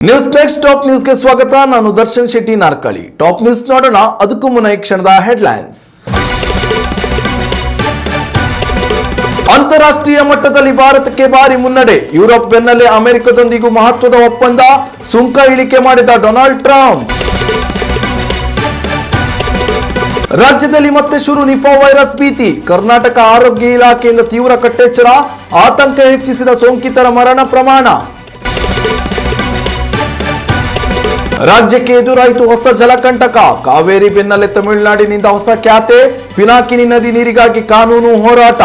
News next top ನ್ಯೂಸ್ಗೆ ಸ್ವಾಗತ. ನಾನು ದರ್ಶನ್ ಶೆಟ್ಟಿ ನಾರ್ಕಳಿ. ಟಾಪ್ ನ್ಯೂಸ್ ನೋಡೋಣ. ಅದಕ್ಕೂ ಮುನ್ನ ಈ ಕ್ಷಣದ ಹೆಡ್ಲೈನ್ಸ್. ಅಂತಾರಾಷ್ಟ್ರೀಯ ಮಟ್ಟದಲ್ಲಿ ಭಾರತಕ್ಕೆ ಭಾರಿ ಮುನ್ನಡೆ. ಯುರೋಪ್ ಬೆನ್ನಲ್ಲೇ ಅಮೆರಿಕದೊಂದಿಗೂ ಮಹತ್ವದ ಒಪ್ಪಂದ. ಸುಂಕ ಇಳಿಕೆ ಮಾಡಿದ ಡೊನಾಲ್ಡ್ ಟ್ರಂಪ್. ರಾಜ್ಯದಲ್ಲಿ ಮತ್ತೆ ಶುರು ನಿಫಾ ವೈರಸ್ ಭೀತಿ. ಕರ್ನಾಟಕ ಆರೋಗ್ಯ ಇಲಾಖೆಯಿಂದ ತೀವ್ರ ಕಟ್ಟೆಚ್ಚರ. ಆತಂಕ ಹೆಚ್ಚಿಸಿದ ಸೋಂಕಿತರ ಮರಣ ಪ್ರಮಾಣ. ರಾಜ್ಯಕ್ಕೆ ಎದುರಾಯಿತು ಹೊಸ ಜಲಕಂಟಕ. ಕಾವೇರಿ ಬೆನ್ನಲ್ಲೇ ತಮಿಳುನಾಡಿನಿಂದ ಹೊಸ ಖ್ಯಾತೆ. ಪಿನಾಕಿನಿ ನದಿ ನೀರಿಗಾಗಿ ಕಾನೂನು ಹೋರಾಟ.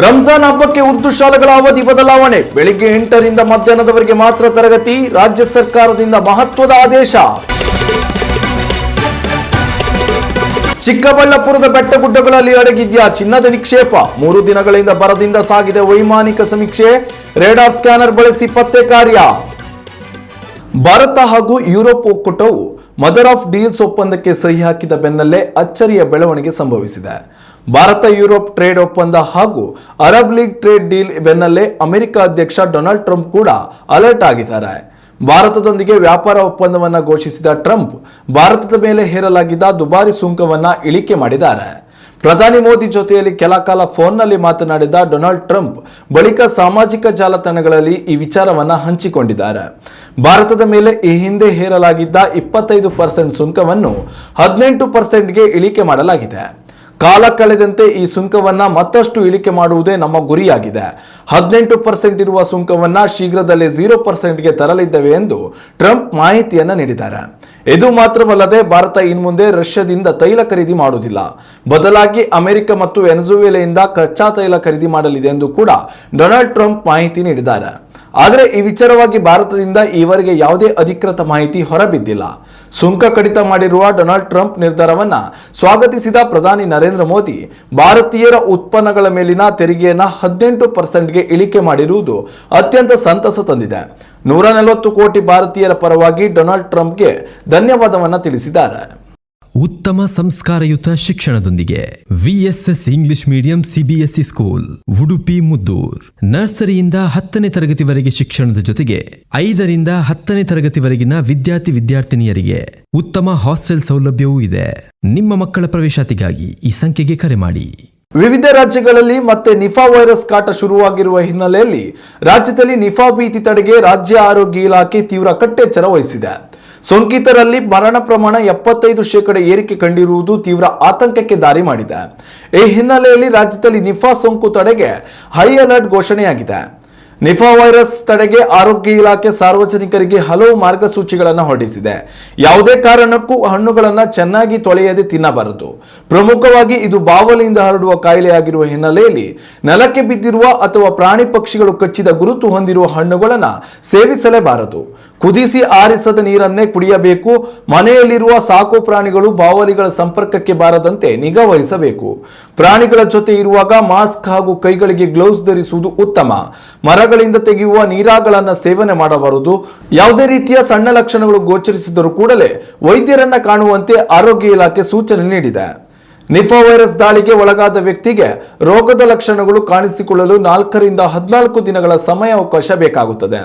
ರಂಜಾನ್ ಹಬ್ಬಕ್ಕೆ ಉರ್ದು ಶಾಲೆಗಳ ಅವಧಿ ಬದಲಾವಣೆ. ಬೆಳಿಗ್ಗೆ 8ರಿಂದ ಮಧ್ಯಾಹ್ನದವರೆಗೆ ಮಾತ್ರ ತರಗತಿ. ರಾಜ್ಯ ಸರ್ಕಾರದಿಂದ ಮಹತ್ವದ ಆದೇಶ. ಚಿಕ್ಕಬಳ್ಳಾಪುರದ ಬೆಟ್ಟಗುಡ್ಡಗಳಲ್ಲಿ ಅಡಗಿದ್ಯಾ ಚಿನ್ನದ ನಿಕ್ಷೇಪ. 3 ದಿನಗಳಿಂದ ಬರದಿಂದ ಸಾಗಿದೆ ವೈಮಾನಿಕ ಸಮೀಕ್ಷೆ. ರೇಡಾರ್ ಸ್ಕ್ಯಾನರ್ ಬಳಸಿ ಪತ್ತೆ ಕಾರ್ಯ. ಭಾರತ ಹಾಗೂ ಯುರೋಪ್ ಒಕ್ಕೂಟವು ಮದರ್ ಆಫ್ ಡೀಲ್ಸ್ ಒಪ್ಪಂದಕ್ಕೆ ಸಹಿ ಹಾಕಿದ ಬೆನ್ನಲ್ಲೇ ಅಚ್ಚರಿಯ ಬೆಳವಣಿಗೆ ಸಂಭವಿಸಿದೆ. ಭಾರತ ಯುರೋಪ್ ಟ್ರೇಡ್ ಒಪ್ಪಂದ ಹಾಗೂ ಅರಬ್ ಲೀಗ್ ಟ್ರೇಡ್ ಡೀಲ್ ಬೆನ್ನಲ್ಲೇ ಅಮೆರಿಕ ಅಧ್ಯಕ್ಷ ಡೊನಾಲ್ಡ್ ಟ್ರಂಪ್ ಕೂಡ ಅಲರ್ಟ್ ಆಗಿದ್ದಾರೆ. ಭಾರತದೊಂದಿಗೆ ವ್ಯಾಪಾರ ಒಪ್ಪಂದವನ್ನ ಘೋಷಿಸಿದ ಟ್ರಂಪ್ ಭಾರತದ ಮೇಲೆ ಹೇರಲಾಗಿದ್ದ ದುಬಾರಿ ಸುಂಕವನ್ನ ಇಳಿಕೆ ಮಾಡಿದ್ದಾರೆ. ಪ್ರಧಾನಿ ಮೋದಿ ಜೊತೆಯಲ್ಲಿ ಕೆಲ ಕಾಲ ಫೋನ್ನಲ್ಲಿ ಮಾತನಾಡಿದ ಡೊನಾಲ್ಡ್ ಟ್ರಂಪ್ ಬಳಿಕ ಸಾಮಾಜಿಕ ಜಾಲತಾಣಗಳಲ್ಲಿ ಈ ವಿಚಾರವನ್ನ ಹಂಚಿಕೊಂಡಿದ್ದಾರೆ. ಭಾರತದ ಮೇಲೆ ಈ ಹಿಂದೆ ಹೇರಲಾಗಿದ್ದ 25% ಸುಂಕವನ್ನು 18%ಗೆ ಇಳಿಕೆ ಮಾಡಲಾಗಿದೆ. ಕಾಲ ಕಳೆದಂತೆ ಈ ಸುಂಕವನ್ನ ಮತ್ತಷ್ಟು ಇಳಿಕೆ ಮಾಡುವುದೇ ನಮ್ಮ ಗುರಿಯಾಗಿದೆ. 18% ಇರುವ ಸುಂಕವನ್ನ ಶೀಘ್ರದಲ್ಲೇ 0%ಗೆ ತರಲಿದ್ದೇವೆ ಎಂದು ಟ್ರಂಪ್ ಮಾಹಿತಿಯನ್ನ ನೀಡಿದ್ದಾರೆ. ಇದು ಮಾತ್ರವಲ್ಲದೆ ಭಾರತ ಇನ್ಮುಂದೆ ರಷ್ಯಾದಿಂದ ತೈಲ ಖರೀದಿ ಮಾಡುವುದಿಲ್ಲ, ಬದಲಾಗಿ ಅಮೆರಿಕ ಮತ್ತು ವೆನೆಜುವೆಲಾದಿಂದ ಕಚ್ಚಾ ತೈಲ ಖರೀದಿ ಮಾಡಲಿದೆ ಎಂದು ಕೂಡ ಡೊನಾಲ್ಡ್ ಟ್ರಂಪ್ ಮಾಹಿತಿ ನೀಡಿದ್ದಾರೆ. ಆದರೆ ಈ ವಿಚಾರವಾಗಿ ಭಾರತದಿಂದ ಈವರೆಗೆ ಯಾವುದೇ ಅಧಿಕೃತ ಮಾಹಿತಿ ಹೊರಬಿದ್ದಿಲ್ಲ. ಸುಂಕ ಕಡಿತ ಮಾಡಿರುವ ಡೊನಾಲ್ಡ್ ಟ್ರಂಪ್ ನಿರ್ಧಾರವನ್ನ ಸ್ವಾಗತಿಸಿದ ಪ್ರಧಾನಿ ನರೇಂದ್ರ ಮೋದಿ ಭಾರತೀಯರ ಉತ್ಪನ್ನಗಳ ಮೇಲಿನ ತೆರಿಗೆಯನ್ನ 18%ಗೆ ಇಳಿಕೆ ಮಾಡಿರುವುದು ಅತ್ಯಂತ ಸಂತಸ ತಂದಿದೆ. 140 ಕೋಟಿ ಭಾರತೀಯರ ಪರವಾಗಿ ಡೊನಾಲ್ಡ್ ಟ್ರಂಪ್ಗೆ ಧನ್ಯವಾದವನ್ನ ತಿಳಿಸಿದ್ದಾರೆ. ಉತ್ತಮ ಸಂಸ್ಕಾರಯುತ ಶಿಕ್ಷಣದೊಂದಿಗೆ VSS English medium CBSE school Udupi Muddur. ನರ್ಸರಿಯಿಂದ 10ನೇ ತರಗತಿವರೆಗೆ ಶಿಕ್ಷಣದ ಜೊತೆಗೆ 5ರಿಂದ 10ನೇ ತರಗತಿವರೆಗಿನ ವಿದ್ಯಾರ್ಥಿನಿಯರಿಗೆ ಉತ್ತಮ ಹಾಸ್ಟೆಲ್ ಸೌಲಭ್ಯವೂ ಇದೆ. ನಿಮ್ಮ ಮಕ್ಕಳ ಪ್ರವೇಶಾತಿಗಾಗಿ ಈ ಸಂಖ್ಯೆಗೆ ಕರೆ ಮಾಡಿ. ವಿವಿಧ ರಾಜ್ಯಗಳಲ್ಲಿ ಮತ್ತೆ ನಿಫಾ ವೈರಸ್ ಕಾಟ ಶುರುವಾಗಿರುವ ಹಿನ್ನೆಲೆಯಲ್ಲಿ ರಾಜ್ಯದಲ್ಲಿ ನಿಫಾ ಭೀತಿ ತಡೆಗೆ ರಾಜ್ಯ ಆರೋಗ್ಯ ಇಲಾಖೆ ತೀವ್ರ ಕಟ್ಟೆಚ್ಚರ ವಹಿಸಿದೆ. ಸೋಂಕಿತರಲ್ಲಿ ಮರಣ ಪ್ರಮಾಣ 75% ಏರಿಕೆ ಕಂಡಿರುವುದು ತೀವ್ರ ಆತಂಕಕ್ಕೆ ದಾರಿ ಮಾಡಿದೆ. ಈ ಹಿನ್ನೆಲೆಯಲ್ಲಿ ರಾಜ್ಯದಲ್ಲಿ ನಿಫಾ ಸೋಂಕು ತಡೆಗೆ ಹೈ ಅಲರ್ಟ್ ಘೋಷಣೆಯಾಗಿದೆ. ನಿಫಾ ವೈರಸ್ ತಡೆಗೆ ಆರೋಗ್ಯ ಇಲಾಖೆ ಸಾರ್ವಜನಿಕರಿಗೆ ಹಲವು ಮಾರ್ಗಸೂಚಿಗಳನ್ನು ಹೊರಡಿಸಿದೆ. ಯಾವುದೇ ಕಾರಣಕ್ಕೂ ಹಣ್ಣುಗಳನ್ನು ಚೆನ್ನಾಗಿ ತೊಳೆಯದೆ ತಿನ್ನಬಾರದು. ಪ್ರಮುಖವಾಗಿ ಇದು ಬಾವಲಿಯಿಂದ ಹರಡುವ ಕಾಯಿಲೆಯಾಗಿರುವ ಹಿನ್ನೆಲೆಯಲ್ಲಿ ನೆಲಕ್ಕೆ ಬಿದ್ದಿರುವ ಅಥವಾ ಪ್ರಾಣಿ ಪಕ್ಷಿಗಳು ಕಚ್ಚಿದ ಗುರುತು ಹೊಂದಿರುವ ಹಣ್ಣುಗಳನ್ನು ಸೇವಿಸಲೇಬಾರದು. ಕುದಿಸಿ ಆರಿಸದ ನೀರನ್ನೇ ಕುಡಿಯಬೇಕು. ಮನೆಯಲ್ಲಿರುವ ಸಾಕು ಪ್ರಾಣಿಗಳು ಬಾವಲಿಗಳ ಸಂಪರ್ಕಕ್ಕೆ ಬಾರದಂತೆ ನಿಗಾ ವಹಿಸಬೇಕು. ಪ್ರಾಣಿಗಳ ಜೊತೆ ಇರುವಾಗ ಮಾಸ್ಕ್ ಹಾಗೂ ಕೈಗಳಿಗೆ ಗ್ಲೌಸ್ ಧರಿಸುವುದು ಉತ್ತಮ. ಮರಗಳಿಂದ ತೆಗೆಯುವ ನೀರಾಗಳನ್ನು ಸೇವನೆ ಮಾಡಬಾರದು. ಯಾವುದೇ ರೀತಿಯ ಸಣ್ಣ ಲಕ್ಷಣಗಳು ಗೋಚರಿಸಿದರೂ ಕೂಡಲೇ ವೈದ್ಯರನ್ನ ಕಾಣುವಂತೆ ಆರೋಗ್ಯ ಇಲಾಖೆ ಸೂಚನೆ ನೀಡಿದೆ. ನಿಫಾ ವೈರಸ್ ದಾಳಿಗೆ ಒಳಗಾದ ವ್ಯಕ್ತಿಗೆ ರೋಗದ ಲಕ್ಷಣಗಳು ಕಾಣಿಸಿಕೊಳ್ಳಲು 4ರಿಂದ 14 ದಿನಗಳ ಸಮಯಾವಕಾಶ ಬೇಕಾಗುತ್ತದೆ.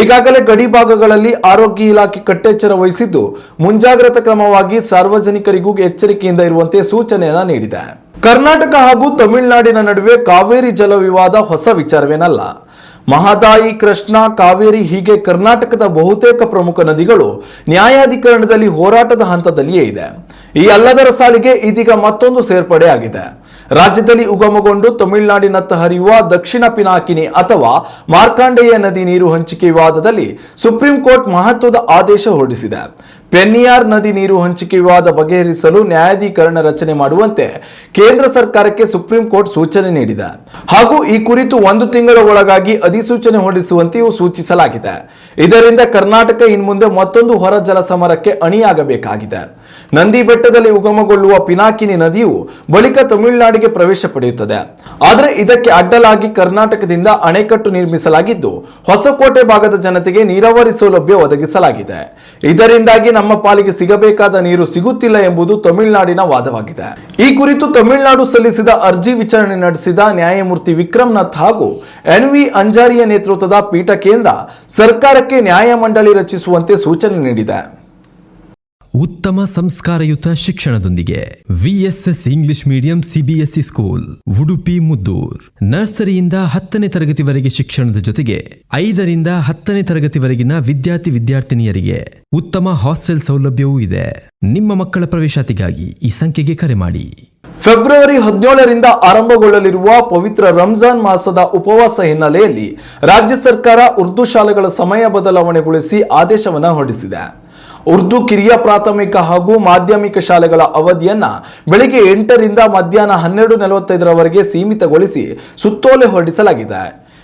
ಈಗಾಗಲೇ ಗಡಿ ಭಾಗಗಳಲ್ಲಿ ಆರೋಗ್ಯ ಇಲಾಖೆ ಕಟ್ಟೆಚ್ಚರ ವಹಿಸಿದ್ದು ಮುಂಜಾಗ್ರತಾ ಕ್ರಮವಾಗಿ ಸಾರ್ವಜನಿಕರಿಗೂ ಎಚ್ಚರಿಕೆಯಿಂದ ಇರುವಂತೆ ಸೂಚನೆಯನ್ನ ನೀಡಿದೆ. ಕರ್ನಾಟಕ ಹಾಗೂ ತಮಿಳುನಾಡಿನ ನಡುವೆ ಕಾವೇರಿ ಜಲ ವಿವಾದ ಹೊಸ ವಿಚಾರವೇನಲ್ಲ. ಮಹದಾಯಿ, ಕೃಷ್ಣಾ, ಕಾವೇರಿ ಹೀಗೆ ಕರ್ನಾಟಕದ ಬಹುತೇಕ ಪ್ರಮುಖ ನದಿಗಳು ನ್ಯಾಯಾಧಿಕರಣದಲ್ಲಿ ಹೋರಾಟದ ಹಂತದಲ್ಲಿಯೇ ಇದೆ. ಈ ಎಲ್ಲದರ ಸಾಲಿಗೆ ಇದೀಗ ಮತ್ತೊಂದು ಸೇರ್ಪಡೆ ಆಗಿದೆ. ರಾಜ್ಯದಲ್ಲಿ ಉಗಮಗೊಂಡು ತಮಿಳುನಾಡಿನತ್ತ ಹರಿಯುವ ದಕ್ಷಿಣ ಪಿನಾಕಿನಿ ಅಥವಾ ಮಾರ್ಕಾಂಡೇಯ ನದಿ ನೀರು ಹಂಚಿಕೆ ವಿವಾದದಲ್ಲಿ ಸುಪ್ರೀಂ ಕೋರ್ಟ್ ಮಹತ್ವದ ಆದೇಶ ಹೊರಡಿಸಿದೆ. ಪೆನ್ನಿಯಾರ್ ನದಿ ನೀರು ಹಂಚಿಕೆ ವಿವಾದ ಬಗೆಹರಿಸಲು ನ್ಯಾಯಾಧೀಕರಣ ರಚನೆ ಮಾಡುವಂತೆ ಕೇಂದ್ರ ಸರ್ಕಾರಕ್ಕೆ ಸುಪ್ರೀಂ ಕೋರ್ಟ್ ಸೂಚನೆ ನೀಡಿದೆ. ಹಾಗೂ ಈ ಕುರಿತು 1 ತಿಂಗಳ ಒಳಗಾಗಿ ಅಧಿಸೂಚನೆ ಹೊರಡಿಸುವಂತೆಯೂ ಸೂಚಿಸಲಾಗಿದೆ. ಇದರಿಂದ ಕರ್ನಾಟಕ ಇನ್ಮುಂದೆ ಮತ್ತೊಂದು ಹೊರ ಜಲ ಸಮರಕ್ಕೆ ಅಣಿಯಾಗಬೇಕಾಗಿದೆ. ನಂದಿ ಬೆಟ್ಟದಲ್ಲಿ ಉಗಮಗೊಳ್ಳುವ ಪಿನಾಕಿನಿ ನದಿಯು ಬಳಿಕ ತಮಿಳುನಾಡಿಗೆ ಪ್ರವೇಶ ಪಡೆಯುತ್ತದೆ. ಆದರೆ ಇದಕ್ಕೆ ಅಡ್ಡಲಾಗಿ ಕರ್ನಾಟಕದಿಂದ ಅಣೆಕಟ್ಟು ನಿರ್ಮಿಸಲಾಗಿದ್ದು ಹೊಸಕೋಟೆ ಭಾಗದ ಜನತೆಗೆ ನೀರಾವರಿ ಸೌಲಭ್ಯ ಒದಗಿಸಲಾಗಿದೆ. ಇದರಿಂದಾಗಿ ನಮ್ಮ ಪಾಲಿಗೆ ಸಿಗಬೇಕಾದ ನೀರು ಸಿಗುತ್ತಿಲ್ಲ ಎಂಬುದು ತಮಿಳುನಾಡಿನ ವಾದವಾಗಿದೆ. ಈ ಕುರಿತು ತಮಿಳುನಾಡು ಸಲ್ಲಿಸಿದ ಅರ್ಜಿ ವಿಚಾರಣೆ ನಡೆಸಿದ ನ್ಯಾಯಮೂರ್ತಿ ನ್ಯಾಯಮೂರ್ತಿ ವಿಕ್ರಮ್ನಾಥ್ ಹಾಗೂ ಎನ್.ವಿ. ಅಂಜಾರಿಯ ನೇತೃತ್ವದ ಪೀಠ ಕೇಂದ್ರ ಸರ್ಕಾರಕ್ಕೆ ನ್ಯಾಯಮಂಡಳಿ ರಚಿಸುವಂತೆ ಸೂಚನೆ ನೀಡಿದೆ. ಉತ್ತಮ ಸಂಸ್ಕಾರಯುತ ಶಿಕ್ಷಣದೊಂದಿಗೆ VSS English medium CBSE school Udupi Muddur ನರ್ಸರಿಯಿಂದ 10ನೇ ತರಗತಿವರೆಗೆ ಶಿಕ್ಷಣದ ಜೊತೆಗೆ 5ರಿಂದ 10ನೇ ತರಗತಿವರೆಗಿನ ವಿದ್ಯಾರ್ಥಿನಿಯರಿಗೆ ಉತ್ತಮ ಹಾಸ್ಟೆಲ್ ಸೌಲಭ್ಯವೂ ಇದೆ. ನಿಮ್ಮ ಮಕ್ಕಳ ಪ್ರವೇಶಾತಿಗಾಗಿ ಈ ಸಂಖ್ಯೆಗೆ ಕರೆ ಮಾಡಿ. ಫೆಬ್ರವರಿ 17ರಿಂದ ಆರಂಭಗೊಳ್ಳಲಿರುವ ಪವಿತ್ರ ರಂಜಾನ್ ಮಾಸದ ಉಪವಾಸ ಹಿನ್ನೆಲೆಯಲ್ಲಿ ರಾಜ್ಯ ಸರ್ಕಾರ ಉರ್ದು ಶಾಲೆಗಳ ಸಮಯ ಬದಲಾವಣೆಗೊಳಿಸಿ ಆದೇಶವನ್ನು ಹೊರಡಿಸಿದೆ. ಉರ್ದು ಕಿರಿಯ ಪ್ರಾಥಮಿಕ ಹಾಗೂ ಮಾಧ್ಯಮಿಕ ಶಾಲೆಗಳ ಅವಧಿಯನ್ನ ಬೆಳಿಗ್ಗೆ 8ರಿಂದ ಮಧ್ಯಾಹ್ನ 12:45ರವರೆಗೆ ಸೀಮಿತಗೊಳಿಸಿ ಸುತ್ತೋಲೆ ಹೊರಡಿಸಲಾಗಿದೆ.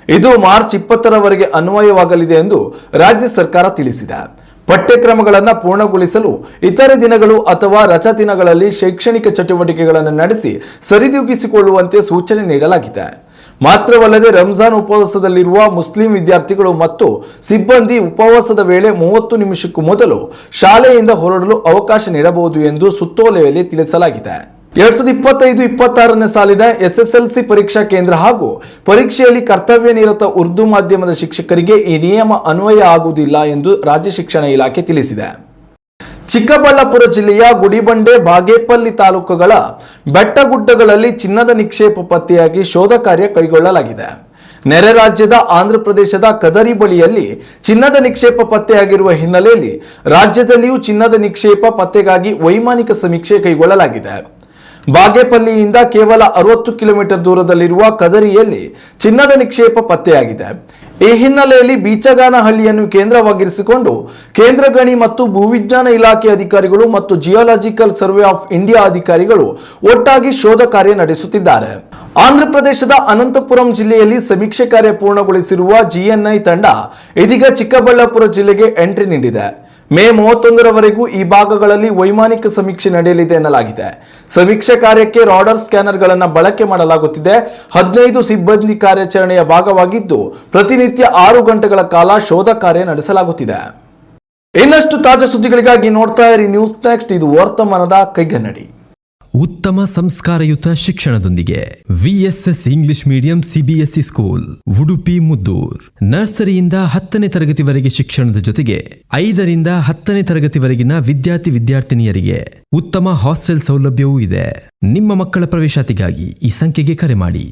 ಇದು ಮಾರ್ಚ್ 20ರವರೆಗೆ ಅನ್ವಯವಾಗಲಿದೆ ಎಂದು ರಾಜ್ಯ ಸರ್ಕಾರ ತಿಳಿಸಿದೆ. ಪಠ್ಯಕ್ರಮಗಳನ್ನು ಪೂರ್ಣಗೊಳಿಸಲು ಇತರೆ ದಿನಗಳು ಅಥವಾ ರಜಾ ದಿನಗಳಲ್ಲಿ ಶೈಕ್ಷಣಿಕ ಚಟುವಟಿಕೆಗಳನ್ನು ನಡೆಸಿ ಸರಿದೂಗಿಸಿಕೊಳ್ಳುವಂತೆ ಸೂಚನೆ ನೀಡಲಾಗಿದೆ. ಮಾತ್ರವಲ್ಲದೆ ರಂಜಾನ್ ಉಪವಾಸದಲ್ಲಿರುವ ಮುಸ್ಲಿಂ ವಿದ್ಯಾರ್ಥಿಗಳು ಮತ್ತು ಸಿಬ್ಬಂದಿ ಉಪವಾಸದ ವೇಳೆ 30 ನಿಮಿಷಕ್ಕೂ ಮೊದಲು ಶಾಲೆಯಿಂದ ಹೊರಡಲು ಅವಕಾಶ ನೀಡಬಹುದು ಎಂದು ಸುತ್ತೋಲೆಯಲ್ಲಿ ತಿಳಿಸಲಾಗಿದೆ. 2025-26ನೇ ಸಾಲಿನ ಎಸ್ಎಸ್ಎಲ್ಸಿ ಪರೀಕ್ಷಾ ಕೇಂದ್ರ ಹಾಗೂ ಪರೀಕ್ಷೆಯಲ್ಲಿ ಕರ್ತವ್ಯ ನಿರತ ಉರ್ದು ಮಾಧ್ಯಮದ ಶಿಕ್ಷಕರಿಗೆ ಈ ನಿಯಮ ಅನ್ವಯ ಆಗುವುದಿಲ್ಲ ಎಂದು ರಾಜ್ಯ ಶಿಕ್ಷಣ ಇಲಾಖೆ ತಿಳಿಸಿದೆ. ಚಿಕ್ಕಬಳ್ಳಾಪುರ ಜಿಲ್ಲೆಯ ಗುಡಿಬಂಡೆ, ಬಾಗೇಪಲ್ಲಿ ತಾಲೂಕುಗಳ ಬೆಟ್ಟಗುಡ್ಡಗಳಲ್ಲಿ ಚಿನ್ನದ ನಿಕ್ಷೇಪ ಪತ್ತೆಯಾಗಿ ಶೋಧ ಕಾರ್ಯ ಕೈಗೊಳ್ಳಲಾಗಿದೆ. ನೆರೆ ರಾಜ್ಯದ ಆಂಧ್ರಪ್ರದೇಶದ ಕದರಿ ಬಳಿಯಲ್ಲಿ ಚಿನ್ನದ ನಿಕ್ಷೇಪ ಪತ್ತೆಯಾಗಿರುವ ಹಿನ್ನೆಲೆಯಲ್ಲಿ ರಾಜ್ಯದಲ್ಲಿಯೂ ಚಿನ್ನದ ನಿಕ್ಷೇಪ ಪತ್ತೆಗಾಗಿ ವೈಮಾನಿಕ ಸಮೀಕ್ಷೆ ಕೈಗೊಳ್ಳಲಾಗಿದೆ. ಬಾಗೇಪಲ್ಲಿಯಿಂದ ಕೇವಲ 60 ಕಿಲೋಮೀಟರ್ ದೂರದಲ್ಲಿರುವ ಕದರಿಯಲ್ಲಿ ಚಿನ್ನದ ನಿಕ್ಷೇಪ ಪತ್ತೆಯಾಗಿದೆ. ಈ ಹಿನ್ನೆಲೆಯಲ್ಲಿ ಬೀಚಗಾನಹಳ್ಳಿಯನ್ನು ಕೇಂದ್ರವಾಗಿರಿಸಿಕೊಂಡು ಕೇಂದ್ರ ಗಣಿ ಮತ್ತು ಭೂವಿಜ್ಞಾನ ಇಲಾಖೆ ಅಧಿಕಾರಿಗಳು ಮತ್ತು ಜಿಯೋಲಾಜಿಕಲ್ ಸರ್ವೆ ಆಫ್ ಇಂಡಿಯಾ ಅಧಿಕಾರಿಗಳು ಒಟ್ಟಾಗಿ ಶೋಧ ಕಾರ್ಯ ನಡೆಸುತ್ತಿದ್ದಾರೆ. ಆಂಧ್ರಪ್ರದೇಶದ ಅನಂತಪುರಂ ಜಿಲ್ಲೆಯಲ್ಲಿ ಸಮೀಕ್ಷೆ ಕಾರ್ಯ ಪೂರ್ಣಗೊಳಿಸಿರುವ ಜಿಎನ್ಐ ತಂಡ ಇದೀಗ ಚಿಕ್ಕಬಳ್ಳಾಪುರ ಜಿಲ್ಲೆಗೆ ಎಂಟ್ರಿ ನೀಡಿದೆ. ಮೇ 31ರವರೆಗೂ ಈ ಭಾಗಗಳಲ್ಲಿ ವೈಮಾನಿಕ ಸಮೀಕ್ಷೆ ನಡೆಯಲಿದೆ ಎನ್ನಲಾಗಿದೆ. ಸಮೀಕ್ಷೆ ಕಾರ್ಯಕ್ಕೆ ರಾಡಾರ್ ಸ್ಕ್ಯಾನರ್ಗಳನ್ನು ಬಳಕೆ ಮಾಡಲಾಗುತ್ತಿದೆ. 15 ಸಿಬ್ಬಂದಿ ಕಾರ್ಯಾಚರಣೆಯ ಭಾಗವಾಗಿದ್ದು ಪ್ರತಿನಿತ್ಯ 6 ಗಂಟೆಗಳ ಕಾಲ ಶೋಧ ಕಾರ್ಯ ನಡೆಸಲಾಗುತ್ತಿದೆ. ಇನ್ನಷ್ಟು ತಾಜಾ ಸುದ್ದಿಗಳಿಗಾಗಿ ನೋಡ್ತಾ ಇರಿ ನ್ಯೂಸ್ ನೆಕ್ಸ್ಟ್. ಇದು ವರ್ತಮಾನದ ಕೈಗನ್ನಡಿ. ಉತ್ತಮ ಸಂಸ್ಕಾರಯುತ ಶಿಕ್ಷಣದೊಂದಿಗೆ VSS English medium CBSE school Udupi Muddur ನರ್ಸರಿಯಿಂದ 10ನೇ ತರಗತಿವರೆಗೆ ಶಿಕ್ಷಣದ ಜೊತೆಗೆ 5ರಿಂದ 10ನೇ ತರಗತಿವರೆಗಿನ ವಿದ್ಯಾರ್ಥಿನಿಯರಿಗೆ ಉತ್ತಮ ಹಾಸ್ಟೆಲ್ ಸೌಲಭ್ಯವೂ ಇದೆ. ನಿಮ್ಮ ಮಕ್ಕಳ ಪ್ರವೇಶಾತಿಗಾಗಿ ಈ ಸಂಖ್ಯೆಗೆ ಕರೆ ಮಾಡಿ.